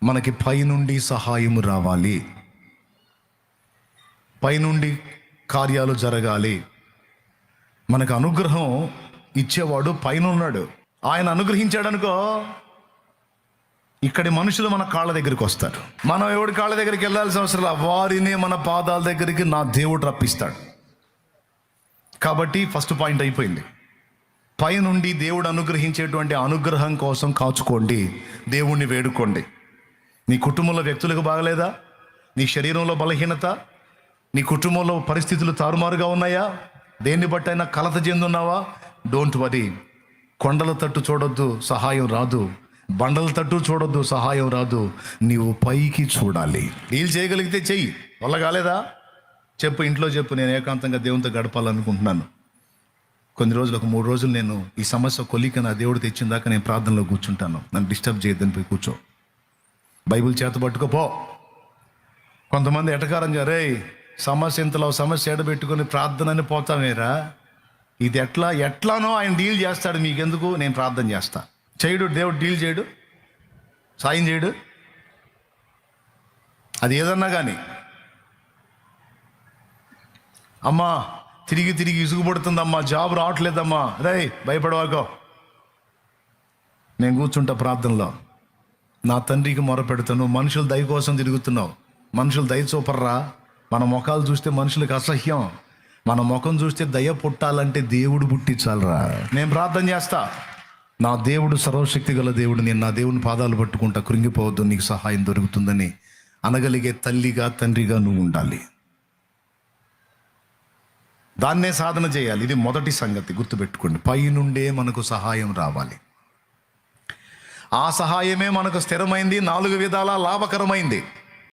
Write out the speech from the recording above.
మనకి పైనుండి సహాయము రావాలి, పైనుండి కార్యాలు జరగాలి. మనకు అనుగ్రహం ఇచ్చేవాడు పైన ఉన్నాడు. ఆయన అనుగ్రహించాడనుకో, ఇక్కడి మనుషులు మన కాళ్ళ దగ్గరికి వస్తారు. మనం ఎవడి కాళ్ళ దగ్గరికి వెళ్ళాల్సిన అవసరం లేదు, వారినే మన పాదాల దగ్గరికి నా దేవుడు రప్పిస్తాడు. కాబట్టి ఫస్ట్ పాయింట్ అయిపోయింది. పైనుండి దేవుడు అనుగ్రహించేటువంటి అనుగ్రహం కోసం కాచుకోండి, దేవుణ్ణి వేడుకోండి. నీ కుటుంబంలో వ్యక్తులకు బాగలేదా? నీ శరీరంలో బలహీనత, నీ కుటుంబంలో పరిస్థితులు తారుమారుగా ఉన్నాయా? దేన్ని బట్టైనా కలత చెందున్నావా? Don't worry. కొండల తట్టు చూడొద్దు, సహాయం రాదు. బండల తట్టు చూడొద్దు, సహాయం రాదు. నీవు పైకి చూడాలి. డీల్ చేయగలిగితే చెయ్యి. వల్ల కాలేదా చెప్పు, ఇంట్లో చెప్పు, నేను ఏకాంతంగా దేవునితో గడపాలనుకుంటున్నాను. కొన్ని రోజులు, ఒక 3 రోజులు నేను ఈ సమస్య కొలిక నా దేవుడు తెచ్చిన దాకా నేను ప్రార్థనలో కూర్చుంటాను. నన్ను డిస్టర్బ్ చేయొద్దని పోయి కూర్చో. బైబిల్ చేత పట్టుకోపో. కొంతమంది ఎటకారంగా, రే సమస్య ఇంతలో సమస్య ఎడబెట్టుకొని ప్రార్థనని పోతామేరా, ఇది ఎట్లానో ఆయన డీల్ చేస్తాడు, మీకెందుకు, నేను ప్రార్థన చేస్తా. చేయడు దేవుడు, డీల్ చేయడు, సాయం చేయడు. అది ఏదన్నా కానీ, అమ్మా తిరిగి తిరిగి ఇసుగుపడుతుందమ్మా, జాబ్ రావట్లేదమ్మా, రే భయపడవాకో, నేను కూర్చుంటా ప్రార్థనలో, నా తండ్రికి మొరపెడతాను. మనుషులు దయ కోసం తిరుగుతున్నావు, మనుషులు దయ చూపర్రా. మన ముఖాలు చూస్తే మనుషులకు అసహ్యం, మన ముఖం చూస్తే దయ పుట్టాలంటే దేవుడు పుట్టించాలరా. నేను ప్రార్థన చేస్తా, నా దేవుడు సర్వశక్తి గల దేవుడు, నేను నా దేవుని పాదాలు పట్టుకుంటా, కృంగిపోవద్దు, నీకు సహాయం దొరుకుతుందని అనగలిగే తల్లిగా తండ్రిగా నువ్వు ఉండాలి. దాన్నే సాధన చేయాలి. ఇది మొదటి సంగతి, గుర్తుపెట్టుకోండి. పైనుండే మనకు సహాయం రావాలి. ఆ సహాయమే మనకు స్థిరమైంది, 4 విధాలా లాభకరమైంది.